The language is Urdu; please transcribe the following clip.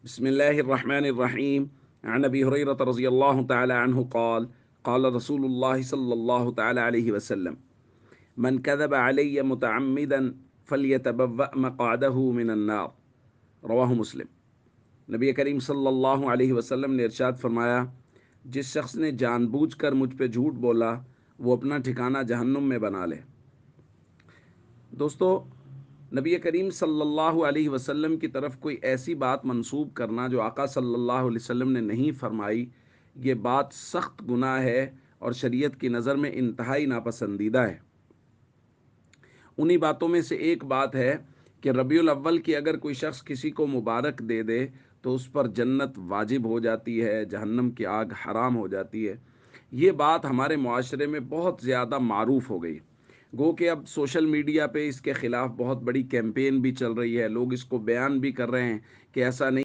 بسم الله الرحمن الرحيم. عن أبي هريرة رضي الله تعالى عنه قال قال رسول الله صلى الله تعالى عليه وسلم من كذب علي متعمدا فليتبوأ مقعده من النار. رواہ مسلم۔ نبی کریم صلی اللہ علیہ وسلم نے ارشاد فرمایا، جس شخص نے جان بوجھ کر مجھ پہ جھوٹ بولا وہ اپنا ٹھکانہ جہنم میں بنا لے۔ دوستو، نبی کریم صلی اللہ علیہ وسلم کی طرف کوئی ایسی بات منسوب کرنا جو آقا صلی اللہ علیہ وسلم نے نہیں فرمائی، یہ بات سخت گناہ ہے اور شریعت کی نظر میں انتہائی ناپسندیدہ ہے۔ انہی باتوں میں سے ایک بات ہے کہ ربیع الاول کی اگر کوئی شخص کسی کو مبارک دے دے تو اس پر جنت واجب ہو جاتی ہے، جہنم کی آگ حرام ہو جاتی ہے۔ یہ بات ہمارے معاشرے میں بہت زیادہ معروف ہو گئی، گو کہ اب سوشل میڈیا پہ اس کے خلاف بہت بڑی کیمپین بھی چل رہی ہے، لوگ اس کو بیان بھی کر رہے ہیں کہ ایسا نہیں